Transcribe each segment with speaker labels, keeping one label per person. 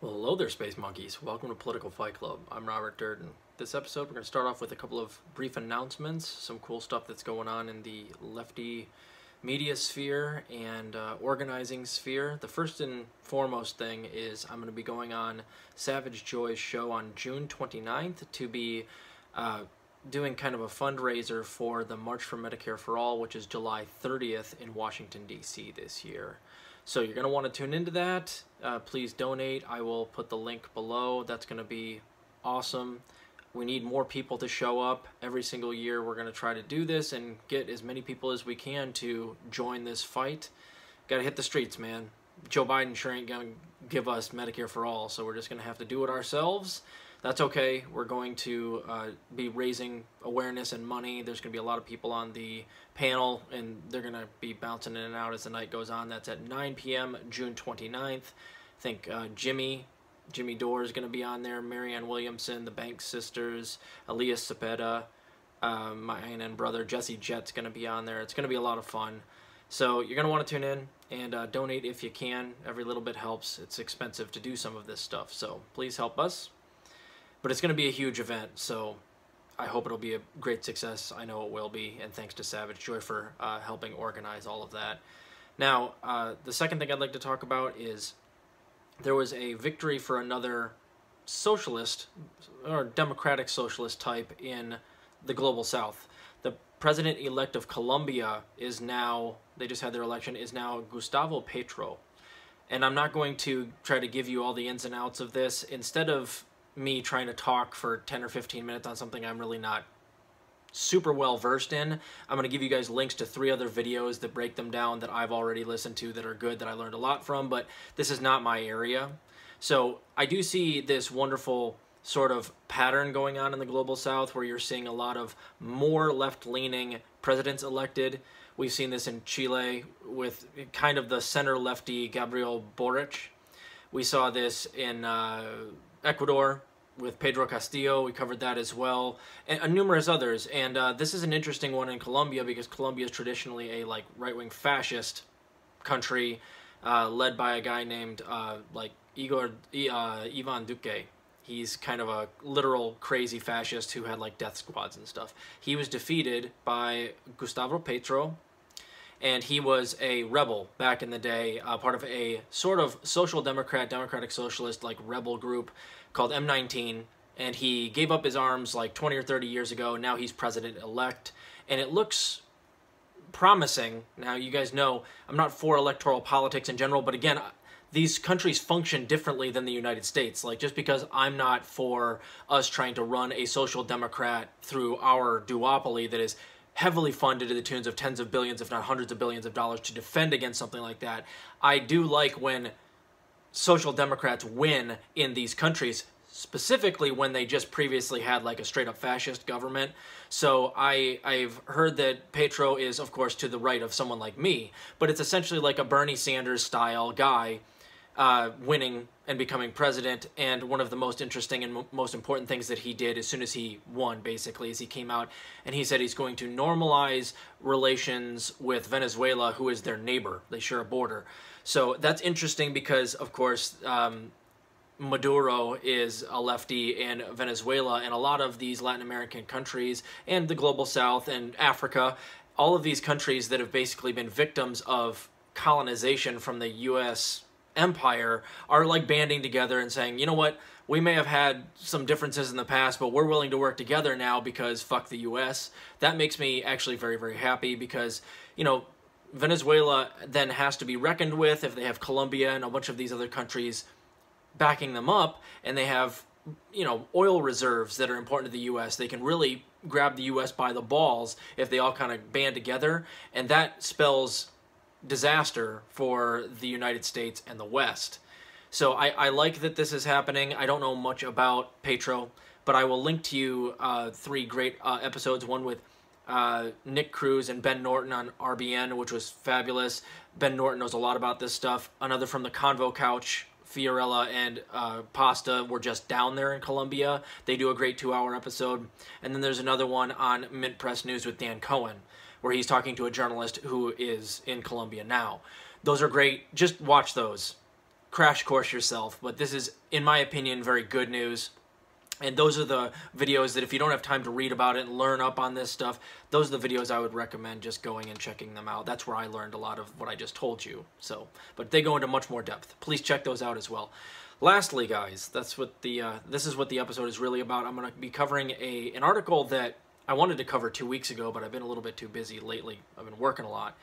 Speaker 1: Well, hello there, Space Monkeys. Welcome to Political Fight Club. I'm Robert Durden. This episode, we're going to start off with a couple of brief announcements, some cool stuff that's going on in the lefty media sphere and organizing sphere. The first and foremost thing is I'm going to be going on Savage Joy's show on June 29th to be doing kind of a fundraiser for the March for Medicare for All, which is July 30th in Washington, D.C. this year. So you're going to want to tune into that. Please donate. I will put the link below. That's going to be awesome. We need more people to show up. Every single year we're going to try to do this and get as many people as we can to join this fight. Got to hit the streets, man. Joe Biden sure ain't going to give us Medicare for all, so we're just going to have to do it ourselves. That's okay. We're going to be raising awareness and money. There's going to be a lot of people on the panel, and they're going to be bouncing in and out as the night goes on. That's at 9 p.m. June 29th. I think Jimmy Dore is going to be on there, Marianne Williamson, the Banks sisters, Elias Cepeda, my ANN brother, Jesse Jett's going to be on there. It's going to be a lot of fun. So you're going to want to tune in and donate if you can. Every little bit helps. It's expensive to do some of this stuff, so please help us. But it's going to be a huge event, so I hope it'll be a great success. I know it will be, and thanks to Savage Joy for helping organize all of that. Now, the second thing I'd like to talk about is there was a victory for another socialist, or democratic socialist type in the Global South. The president-elect of Colombia is now, they just had their election, is now Gustavo Petro. And I'm not going to try to give you all the ins and outs of this. Instead of me trying to talk for 10 or 15 minutes on something I'm really not super well versed in, I'm going to give you guys links to 3 other videos that break them down that I've already listened to that are good, that I learned a lot from, but this is not my area. So I do see this wonderful sort of pattern going on in the Global South where you're seeing a lot of more left-leaning presidents elected. We've seen this in Chile with kind of the center-lefty Gabriel Boric. We saw this in Ecuador with Pedro Castillo. We covered that as well, and numerous others. And this is an interesting one in Colombia because Colombia is traditionally a right-wing fascist country led by a guy named Ivan Duque. He's kind of a literal crazy fascist who had death squads and stuff. He was defeated by Gustavo Petro, and he was a rebel back in the day, part of a sort of social democrat, democratic socialist rebel group called M19, and he gave up his arms 20 or 30 years ago. Now he's president-elect, and it looks promising. Now, you guys know I'm not for electoral politics in general, but again, these countries function differently than the United States. Just because I'm not for us trying to run a social democrat through our duopoly that is heavily funded to the tunes of tens of billions, if not hundreds of billions of dollars to defend against something like that. I do like when social democrats win in these countries, specifically when they just previously had a straight-up fascist government. So I've heard that Petro is, of course, to the right of someone like me, but it's essentially a Bernie Sanders-style guy winning and becoming president. And one of the most interesting and most important things that he did as soon as he won, basically, is he came out and he said he's going to normalize relations with Venezuela, who is their neighbor. They share a border. So that's interesting because, of course, Maduro is a lefty in Venezuela, and a lot of these Latin American countries and the Global South and Africa, all of these countries that have basically been victims of colonization from the U.S. empire are banding together and saying, you know what, we may have had some differences in the past, but we're willing to work together now because fuck the U.S. That makes me actually very, very happy because, Venezuela then has to be reckoned with if they have Colombia and a bunch of these other countries backing them up, and they have, oil reserves that are important to the U.S. They can really grab the U.S. by the balls if they all kind of band together, and that spells disaster for the United States and the West. So I like that this is happening. I don't know much about Petro, but I will link to you 3 great episodes, one with Nick Cruz and Ben Norton on RBN, which was fabulous. Ben Norton knows a lot about this stuff. Another from the Convo Couch, Fiorella and Pasta were just down there in Colombia. They do a great 2-hour episode. And then there's another one on Mint Press News with Dan Cohen, where he's talking to a journalist who is in Colombia now. Those are great. Just watch those. crash course yourself, but this is, in my opinion, very good news. And those are the videos that if you don't have time to read about it and learn up on this stuff, those are the videos I would recommend just going and checking them out. That's where I learned a lot of what I just told you. So, but they go into much more depth. Please check those out as well. Lastly, guys, that's what the this is what the episode is really about. I'm going to be covering an article that I wanted to cover 2 weeks ago, but I've been a little bit too busy lately. I've been working a lot.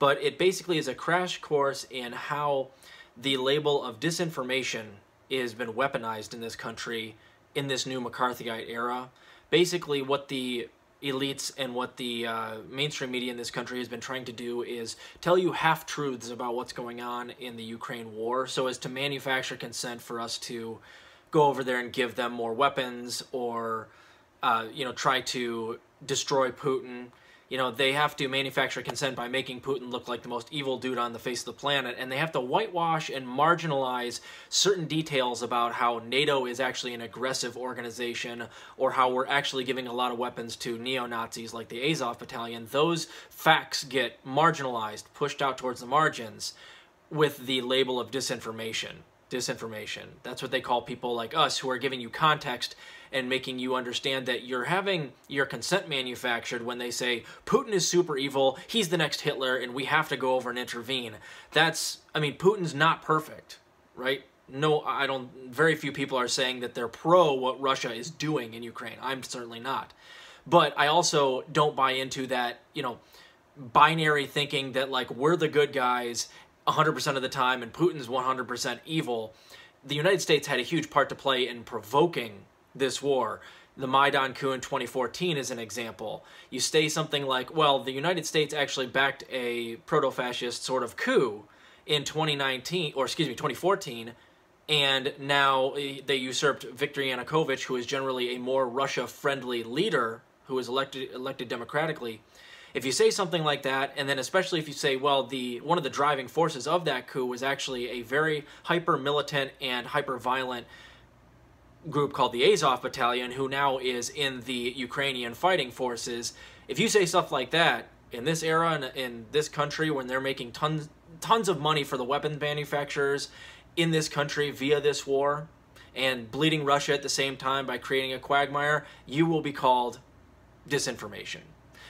Speaker 1: But it basically is a crash course in how the label of disinformation has been weaponized in this country in this new McCarthyite era. Basically, what the elites and what the mainstream media in this country has been trying to do is tell you half-truths about what's going on in the Ukraine war, so as to manufacture consent for us to go over there and give them more weapons, or you know, try to destroy Putin. You know, they have to manufacture consent by making Putin look like the most evil dude on the face of the planet, and they have to whitewash and marginalize certain details about how NATO is actually an aggressive organization, or how we're actually giving a lot of weapons to neo-Nazis like the Azov Battalion. Those facts get marginalized, pushed out towards the margins with the label of disinformation. Disinformation. That's what they call people like us who are giving you context and making you understand that you're having your consent manufactured when they say Putin is super evil, he's the next Hitler, and we have to go over and intervene. That's, I mean, Putin's not perfect, right? No, I don't, very few people are saying that they're pro what Russia is doing in Ukraine. I'm certainly not. But I also don't buy into that, you know, binary thinking that like we're the good guys 100% of the time and Putin's 100% evil. The United States had a huge part to play in provoking this war. The Maidan coup in 2014 is an example. You say something like, well, the United States actually backed a proto-fascist sort of coup in 2014, and now they usurped Viktor Yanukovych, who is generally a more Russia-friendly leader who was elected democratically. If you say something like that, and then especially if you say, well, one of the driving forces of that coup was actually a very hyper-militant and hyper-violent group called the Azov Battalion, who now is in the Ukrainian fighting forces. If you say stuff like that in this era and in this country, when they're making tons of money for the weapons manufacturers in this country via this war, and bleeding Russia at the same time by creating a quagmire, you will be called disinformation.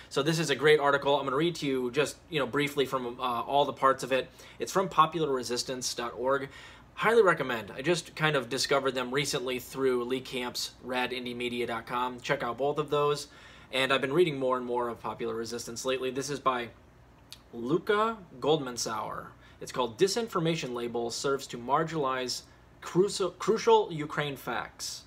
Speaker 1: So this is a great article. I'm going to read to you just, you know, briefly from all the parts of it. It's from popularresistance.org. Highly recommend. I just kind of discovered them recently through Lee Camp's radindiemedia.com. Check out both of those. And I've been reading more and more of Popular Resistance lately. This is by Luca Goldmansauer. It's called Disinformation Label Serves to Marginalize Crucial Ukraine Facts.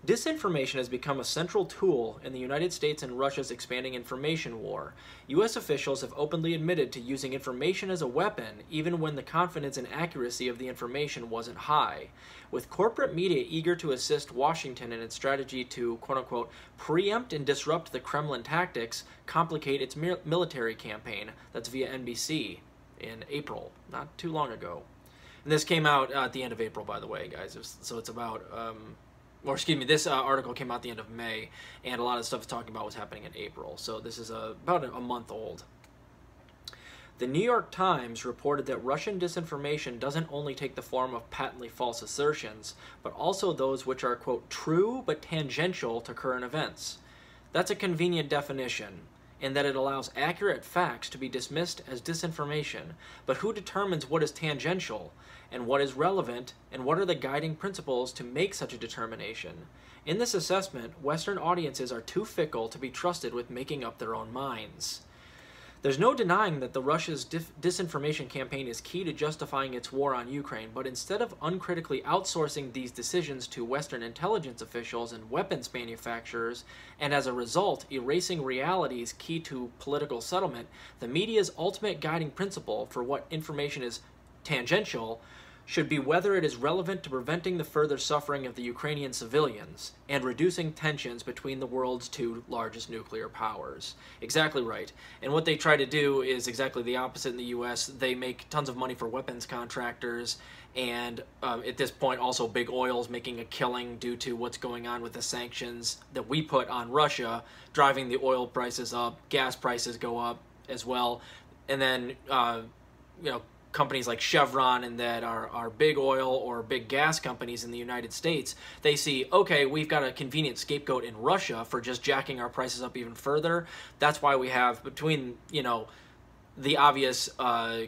Speaker 1: Disinformation has become a central tool in the United States and Russia's expanding information war. U.S. officials have openly admitted to using information as a weapon, even when the confidence and accuracy of the information wasn't high. With corporate media eager to assist Washington in its strategy to, quote-unquote, preempt and disrupt the Kremlin tactics, complicate its military campaign. That's via NBC in April, not too long ago. And this came out at the end of April, by the way, guys. So it's about... or excuse me, this article came out at the end of May, and a lot of stuff it's talking about was happening in April. So this is about a month old. The New York Times reported that Russian disinformation doesn't only take the form of patently false assertions, but also those which are, quote, true but tangential to current events. That's a convenient definition, in that it allows accurate facts to be dismissed as disinformation. But who determines what is tangential, and what is relevant, and what are the guiding principles to make such a determination? In this assessment, Western audiences are too fickle to be trusted with making up their own minds. There's no denying that Russia's disinformation campaign is key to justifying its war on Ukraine, but instead of uncritically outsourcing these decisions to Western intelligence officials and weapons manufacturers, and as a result erasing realities key to political settlement, the media's ultimate guiding principle for what information is tangential should be whether it is relevant to preventing the further suffering of the Ukrainian civilians and reducing tensions between the world's two largest nuclear powers. Exactly right. And what they try to do is exactly the opposite in the U.S. They make tons of money for weapons contractors, and at this point also big oil's making a killing due to what's going on with the sanctions that we put on Russia, driving the oil prices up, gas prices go up as well, and then, you know, companies like Chevron and that are big oil or big gas companies in the United States, they see, okay, we've got a convenient scapegoat in Russia for just jacking our prices up even further. That's why we have, between, you know, the obvious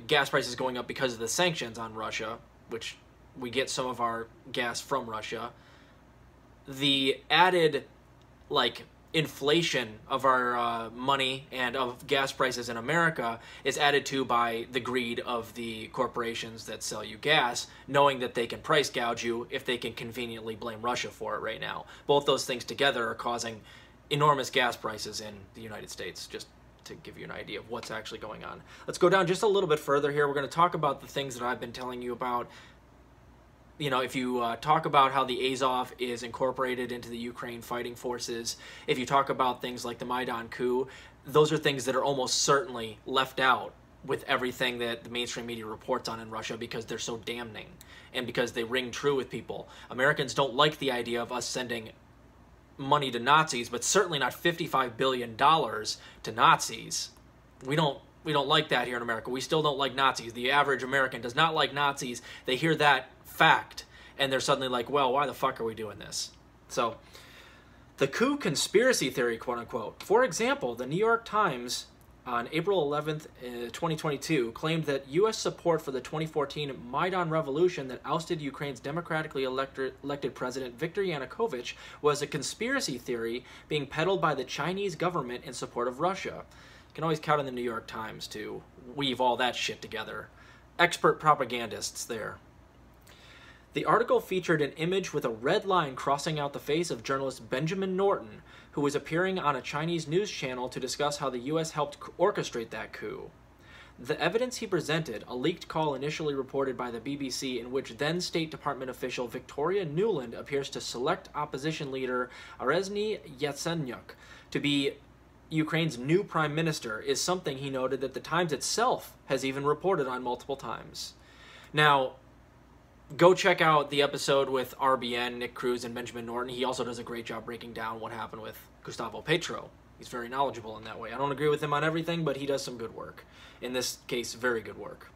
Speaker 1: gas prices going up because of the sanctions on Russia, which we get some of our gas from Russia, the added, like, inflation of our money and of gas prices in America is added to by the greed of the corporations that sell you gas, knowing that they can price gouge you if they can conveniently blame Russia for it right now. Both those things together are causing enormous gas prices in the United States, just to give you an idea of what's actually going on. Let's go down just a little bit further here. We're going to talk about the things that I've been telling you about. You know, if you talk about how the Azov is incorporated into the Ukraine fighting forces, if you talk about things like the Maidan coup, those are things that are almost certainly left out with everything that the mainstream media reports on in Russia because they're so damning and because they ring true with people. Americans don't like the idea of us sending money to Nazis, but certainly not $55 billion to Nazis. We don't like that here in America. We still don't like Nazis. The average American does not like Nazis. They hear that fact and they're suddenly like, well, why the fuck are we doing this? So the coup conspiracy theory, quote unquote. For example, the New York Times on April 11th, 2022 claimed that U.S. support for the 2014 Maidan revolution that ousted Ukraine's democratically elected president Viktor Yanukovych was a conspiracy theory being peddled by the Chinese government in support of Russia. You can always count on the New York Times to weave all that shit together. Expert propagandists there. The article featured an image with a red line crossing out the face of journalist Benjamin Norton, who was appearing on a Chinese news channel to discuss how the U.S. helped orchestrate that coup. The evidence he presented, a leaked call initially reported by the BBC in which then State Department official Victoria Nuland appears to select opposition leader Arsenij Yatsenyuk to be Ukraine's new prime minister, is something he noted that the Times itself has even reported on multiple times. Now, go check out the episode with RBN, Nick Cruz, and Benjamin Norton. He also does a great job breaking down what happened with Gustavo Petro. He's very knowledgeable in that way. I don't agree with him on everything, but he does some good work. In this case, very good work.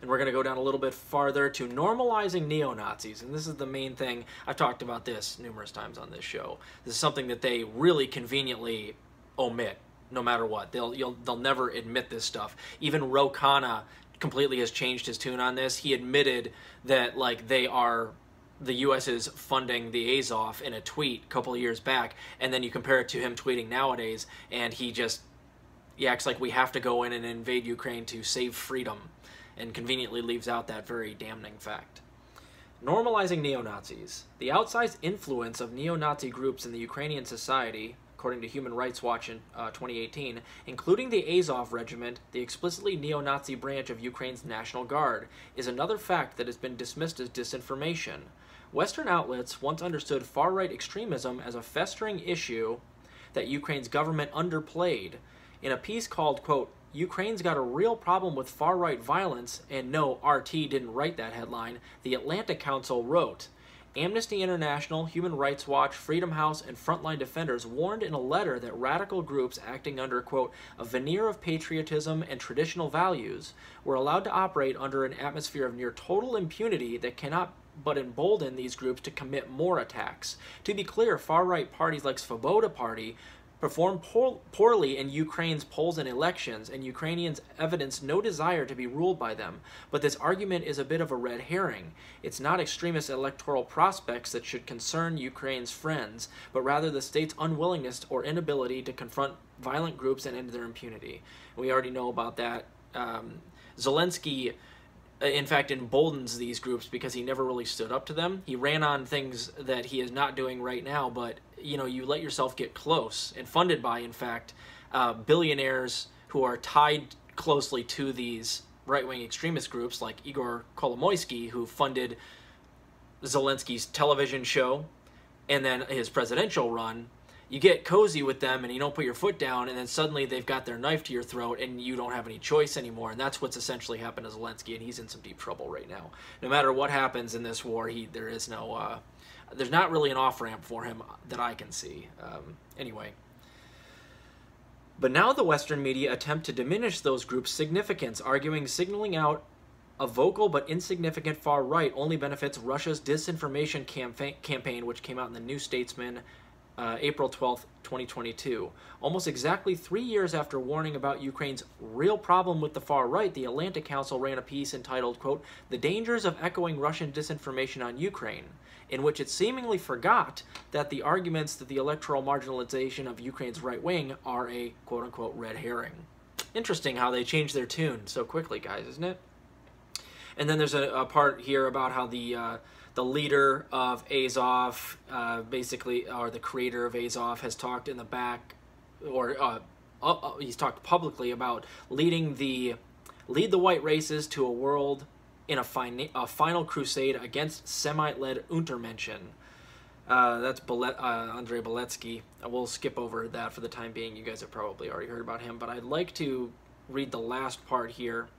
Speaker 1: And we're going to go down a little bit farther to normalizing neo-Nazis. And this is the main thing. I've talked about this numerous times on this show. This is something that they really conveniently omit, no matter what. They'll never admit this stuff. Even Ro Khanna completely has changed his tune on this. He admitted that, like, the U.S. is funding the Azov in a tweet a couple of years back, and then you compare it to him tweeting nowadays, and he acts like we have to go in and invade Ukraine to save freedom, and conveniently leaves out that very damning fact. Normalizing neo-Nazis. The outsized influence of neo-Nazi groups in the Ukrainian society, according to Human Rights Watch in 2018, including the Azov Regiment, the explicitly neo-Nazi branch of Ukraine's National Guard, is another fact that has been dismissed as disinformation. Western outlets once understood far-right extremism as a festering issue that Ukraine's government underplayed. In a piece called, quote, "Ukraine's got a real problem with far-right violence," and no, RT didn't write that headline, the Atlantic Council wrote, Amnesty International, Human Rights Watch, Freedom House, and Frontline Defenders warned in a letter that radical groups acting under, quote, "a veneer of patriotism and traditional values" were allowed to operate under an atmosphere of near total impunity that cannot but embolden these groups to commit more attacks. To be clear, far-right parties like Svoboda Party perform poorly in Ukraine's polls and elections, and Ukrainians evidence no desire to be ruled by them. But this argument is a bit of a red herring. It's not extremist electoral prospects that should concern Ukraine's friends, but rather the state's unwillingness or inability to confront violent groups and end their impunity. We already know about that. Zelensky, in fact, emboldens these groups because he never really stood up to them. He ran on things that he is not doing right now, but you know, you let yourself get close, and funded by, in fact, billionaires who are tied closely to these right-wing extremist groups like Igor Kolomoisky, who funded Zelensky's television show and then his presidential run. You get cozy with them and you don't put your foot down, and then suddenly they've got their knife to your throat and you don't have any choice anymore. And that's what's essentially happened to Zelensky, and he's in some deep trouble right now. No matter what happens in this war, there's not really an off-ramp for him that I can see. Anyway, But now the Western media attempt to diminish those groups' significance, arguing signaling out a vocal but insignificant far right only benefits Russia's disinformation campaign, which came out in the New Statesman, April 12th, 2022. Almost exactly 3 years after warning about Ukraine's real problem with the far right, the Atlantic Council ran a piece entitled, quote, "The Dangers of Echoing Russian Disinformation on Ukraine," in which it seemingly forgot that the arguments that the electoral marginalization of Ukraine's right wing are a quote-unquote red herring. Interesting how they changed their tune so quickly, guys, isn't it? And then there's a part here about how the leader of Azov, basically, or the creator of Azov, has talked in the back, or he's talked publicly about lead the white races to a world in a final crusade against Semite-led Untermenschen. That's Andrei Beletsky. We'll skip over that for the time being. You guys have probably already heard about him, but I'd like to read the last part here.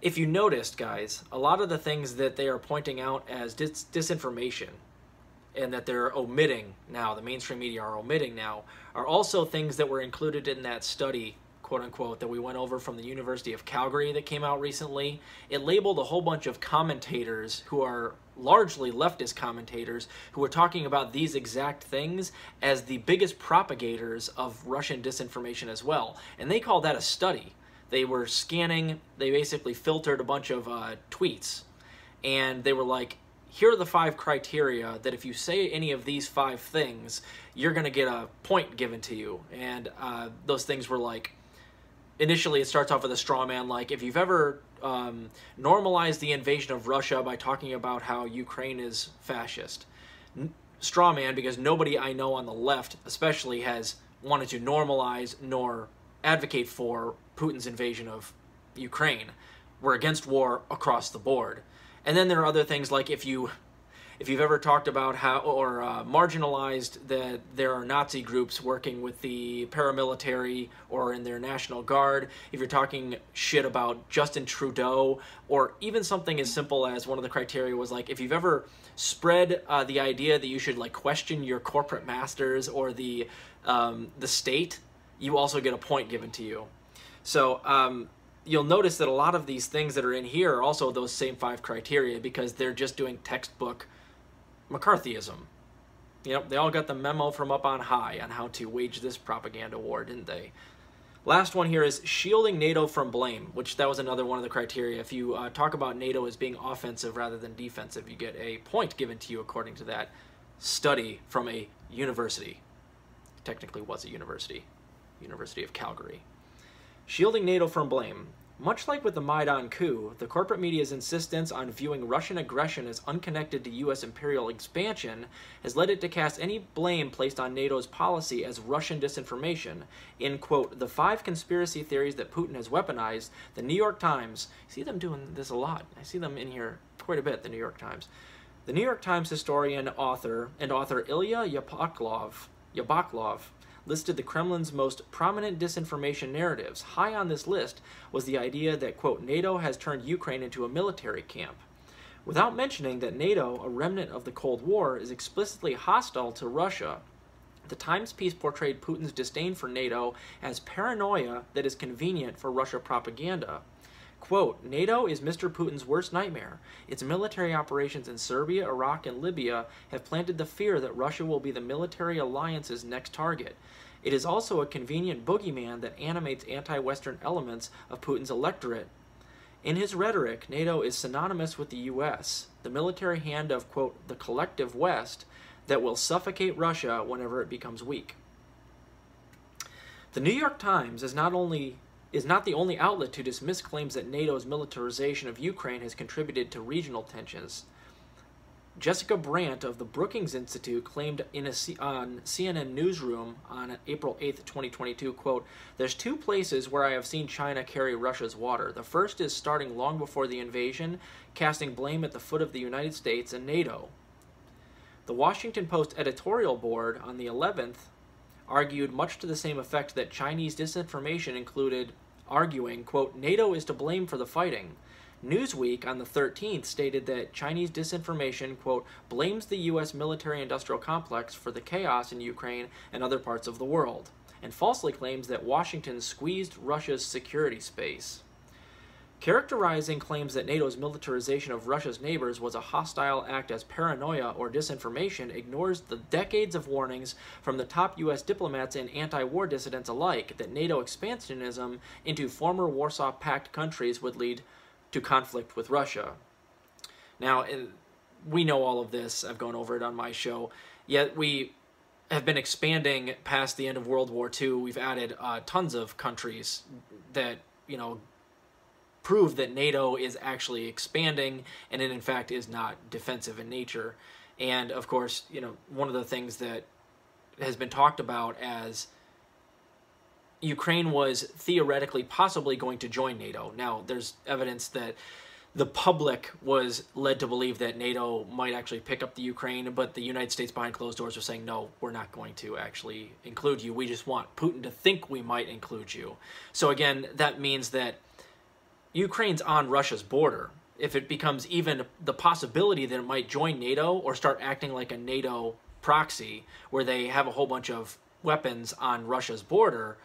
Speaker 1: If you noticed, guys, a lot of the things that they are pointing out as disinformation and that they're omitting now, the mainstream media are omitting now, are also things that were included in that study, quote-unquote, that we went over from the University of Calgary that came out recently. It labeled a whole bunch of commentators who are largely leftist commentators who were talking about these exact things as the biggest propagators of Russian disinformation as well. And they call that a study. They were scanning, they basically filtered a bunch of tweets, and they were like, here are the 5 criteria that if you say any of these 5 things, you're going to get a point given to you. And those things were like, initially it starts off with a straw man, like, if you've ever normalized the invasion of Russia by talking about how Ukraine is fascist. Straw man, because nobody I know on the left especially has wanted to normalize nor advocate for Putin's invasion of Ukraine. We're against war across the board. And then there are other things like if you've ever talked about how, or marginalized that there are Nazi groups working with the paramilitary or in their National Guard, if you're talking shit about Justin Trudeau, or even something as simple as one of the criteria was like, if you've ever spread the idea that you should like question your corporate masters or the state, you also get a point given to you. So you'll notice that a lot of these things that are in here are also those same 5 criteria because they're just doing textbook McCarthyism. You know, they all got the memo from up on high on how to wage this propaganda war, didn't they? Last one here is shielding NATO from blame, which that was another one of the criteria. If you talk about NATO as being offensive rather than defensive, you get a point given to you according to that study from a university. Technically was a university. University of Calgary. Shielding NATO from blame. Much like with the Maidan coup, the corporate media's insistence on viewing Russian aggression as unconnected to U.S. imperial expansion has led it to cast any blame placed on NATO's policy as Russian disinformation. In, quote, the 5 conspiracy theories that Putin has weaponized, the New York Times, I see them doing this a lot. I see them in here quite a bit, the New York Times. The New York Times historian author Ilya Yabaklov listed the Kremlin's most prominent disinformation narratives. High on this list was the idea that, quote, NATO has turned Ukraine into a military camp, without mentioning that NATO, a remnant of the Cold War, is explicitly hostile to Russia. The Times piece portrayed Putin's disdain for NATO as paranoia that is convenient for Russia propaganda. Quote, NATO is Mr. Putin's worst nightmare. Its military operations in Serbia, Iraq, and Libya have planted the fear that Russia will be the military alliance's next target. It is also a convenient boogeyman that animates anti-Western elements of Putin's electorate. In his rhetoric, NATO is synonymous with the U.S., the military hand of, quote, the collective West that will suffocate Russia whenever it becomes weak. The New York Times is not the only outlet to dismiss claims that NATO's militarization of Ukraine has contributed to regional tensions. Jessica Brandt of the Brookings Institute claimed on CNN Newsroom on April 8, 2022, quote, there's 2 places where I have seen China carry Russia's water. The first is starting long before the invasion, casting blame at the foot of the United States and NATO. The Washington Post editorial board on the 11th argued much to the same effect that Chinese disinformation included arguing, quote, NATO is to blame for the fighting. Newsweek on the 13th stated that Chinese disinformation, quote, blames the U.S. military-industrial complex for the chaos in Ukraine and other parts of the world. and falsely claims that Washington squeezed Russia's security space. Characterizing claims that NATO's militarization of Russia's neighbors was a hostile act as paranoia or disinformation ignores the decades of warnings from the top U.S. diplomats and anti-war dissidents alike that NATO expansionism into former Warsaw Pact countries would lead to conflict with Russia. Now, we know all of this. I've gone over it on my show. Yet we have been expanding past the end of World War II. We've added tons of countries that, prove that NATO is actually expanding, and it in fact is not defensive in nature. And of course, one of the things that has been talked about as Ukraine was theoretically possibly going to join NATO. Now, there's evidence that the public was led to believe that NATO might actually pick up the Ukraine, but the United States behind closed doors are saying, no, we're not going to actually include you. We just want Putin to think we might include you. So again, that means that Ukraine's on Russia's border. If it becomes even the possibility that it might join NATO or start acting like a NATO proxy where they have a whole bunch of weapons on Russia's border,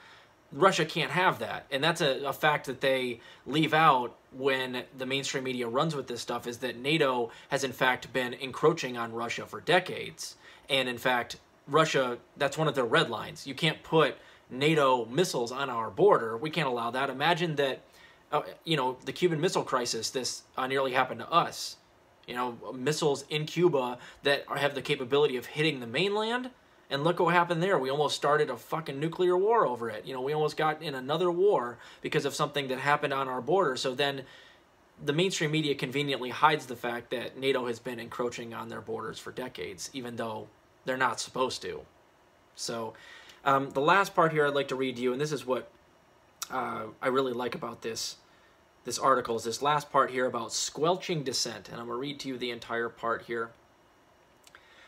Speaker 1: Russia can't have that. And that's a fact that they leave out when the mainstream media runs with this stuff, is that NATO has in fact been encroaching on Russia for decades. And in fact, Russia, that's one of their red lines. You can't put NATO missiles on our border. We can't allow that. Imagine that the Cuban Missile Crisis, this nearly happened to us. Missiles in Cuba that have the capability of hitting the mainland, and look what happened there. We almost started a fucking nuclear war over it. We almost got in another war because of something that happened on our border. So then the mainstream media conveniently hides the fact that NATO has been encroaching on their borders for decades, even though they're not supposed to. So the last part here I'd like to read to you, and this is what I really like about this article, is this last part here about squelching dissent. And I'm going to read to you the entire part here.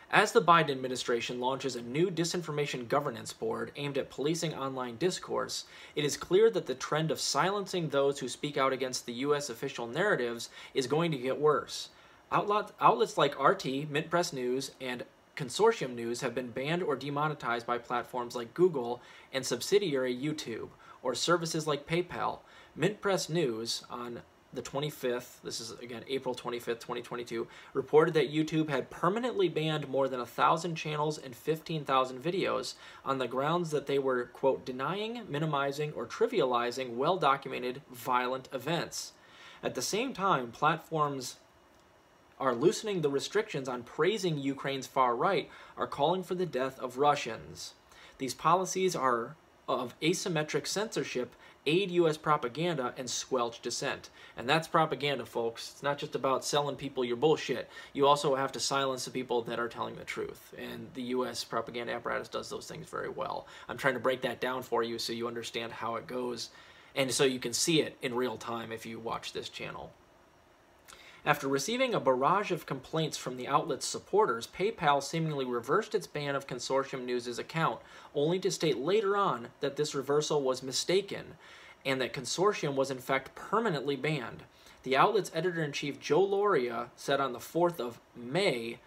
Speaker 1: As the Biden administration launches a new disinformation governance board aimed at policing online discourse, it is clear that the trend of silencing those who speak out against the U.S. official narratives is going to get worse. Outlets like RT, Mint Press News, and Consortium News have been banned or demonetized by platforms like Google and subsidiary YouTube, or services like PayPal. Mint Press News on the 25th, this is again April 25th, 2022, reported that YouTube had permanently banned more than 1,000 channels and 15,000 videos on the grounds that they were, quote, denying, minimizing, or trivializing well-documented violent events. At the same time, platforms are loosening the restrictions on praising Ukraine's far right, are calling for the death of Russians. These policies are of asymmetric censorship, aid U.S. propaganda, and squelch dissent. And that's propaganda, folks. It's not just about selling people your bullshit. You also have to silence the people that are telling the truth. And the U.S. propaganda apparatus does those things very well. I'm trying to break that down for you so you understand how it goes, and so you can see it in real time if you watch this channel. After receiving a barrage of complaints from the outlet's supporters, PayPal seemingly reversed its ban of Consortium News' account, only to state later on that this reversal was mistaken, and that Consortium was in fact permanently banned. The outlet's editor-in-chief Joe Loria said on the 4th of May,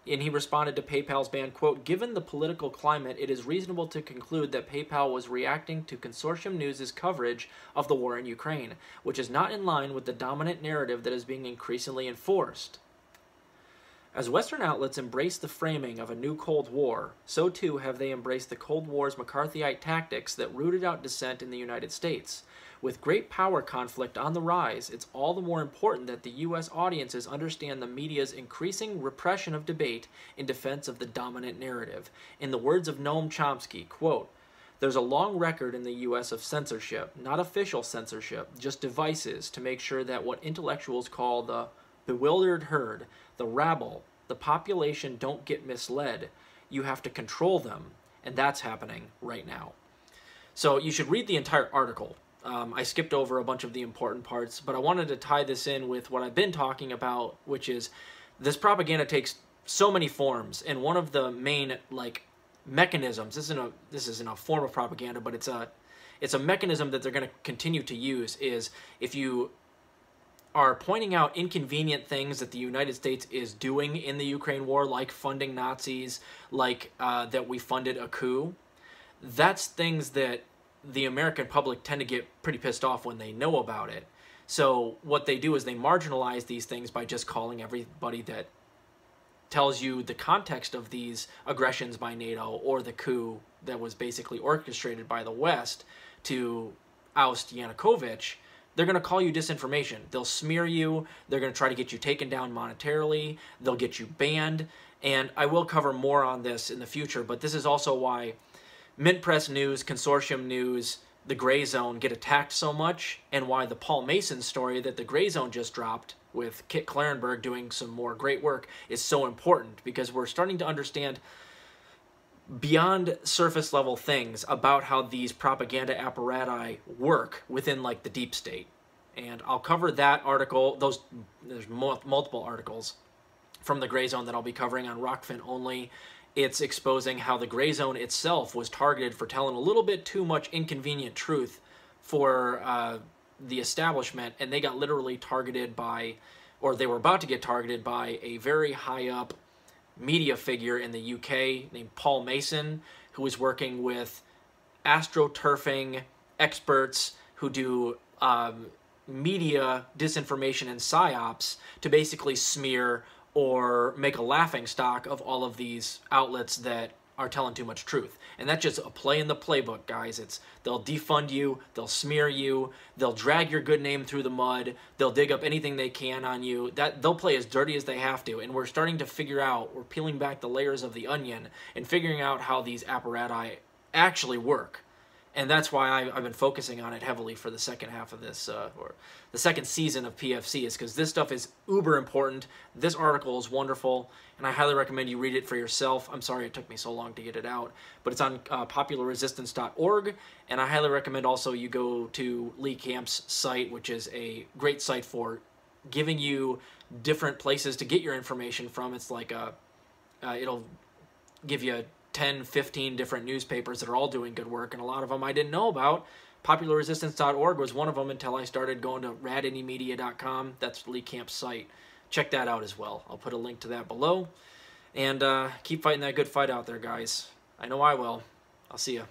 Speaker 1: and he responded to PayPal's ban, quote, given the political climate, it is reasonable to conclude that PayPal was reacting to Consortium News' coverage of the war in Ukraine, which is not in line with the dominant narrative that is being increasingly enforced. As Western outlets embrace the framing of a new Cold War, so too have they embraced the Cold War's McCarthyite tactics that rooted out dissent in the United States. With great power conflict on the rise, it's all the more important that the U.S. audiences understand the media's increasing repression of debate in defense of the dominant narrative. In the words of Noam Chomsky, quote, there's a long record in the U.S. of censorship, not official censorship, just devices to make sure that what intellectuals call the bewildered herd, the rabble, the population don't get misled. You have to control them, and that's happening right now. So you should read the entire article. I skipped over a bunch of the important parts, but I wanted to tie this in with what I've been talking about, which is this propaganda takes so many forms, and one of the main mechanisms. This isn't a form of propaganda, but it's a mechanism that they're going to continue to use. Is if you are pointing out inconvenient things that the United States is doing in the Ukraine war, like funding Nazis, like that we funded a coup, that's things that the American public tend to get pretty pissed off when they know about it. So what they do is they marginalize these things by just calling everybody that tells you the context of these aggressions by NATO or the coup that was basically orchestrated by the West to oust Yanukovych. They're going to call you disinformation. They'll smear you. They're going to try to get you taken down monetarily. They'll get you banned. And I will cover more on this in the future, but this is also why Mint Press News, Consortium News, the Gray Zone get attacked so much, and why the Paul Mason story that the Gray Zone just dropped with Kit Clarenberg doing some more great work is so important, because we're starting to understand beyond surface level things about how these propaganda apparati work within like the deep state. And I'll cover that article. There's multiple articles from the Gray Zone that I'll be covering on Rockfin Only. It's exposing how the Gray Zone itself was targeted for telling a little bit too much inconvenient truth for the establishment, and they got literally targeted by, or they were about to get targeted by, a very high up media figure in the UK named Paul Mason, who was working with astroturfing experts who do media disinformation and psyops to basically smear or make a laughingstock of all of these outlets that are telling too much truth. And that's just a play in the playbook, guys. They'll defund you, they'll smear you, they'll drag your good name through the mud, they'll dig up anything they can on you. They'll play as dirty as they have to. And we're starting to figure out, we're peeling back the layers of the onion and figuring out how these apparati actually work. And that's why I've been focusing on it heavily for the second half of this, or the second season of PFC, is because this stuff is uber important. This article is wonderful, and I highly recommend you read it for yourself. I'm sorry it took me so long to get it out, but it's on popularresistance.org, and I highly recommend also you go to Lee Camp's site, which is a great site for giving you different places to get your information from. It's like it'll give you 10, 15 different newspapers that are all doing good work, and a lot of them I didn't know about. Popularresistance.org was one of them until I started going to radindymedia.com. That's Lee Camp's site. Check that out as well. I'll put a link to that below. And keep fighting that good fight out there, guys. I know I will. I'll see ya.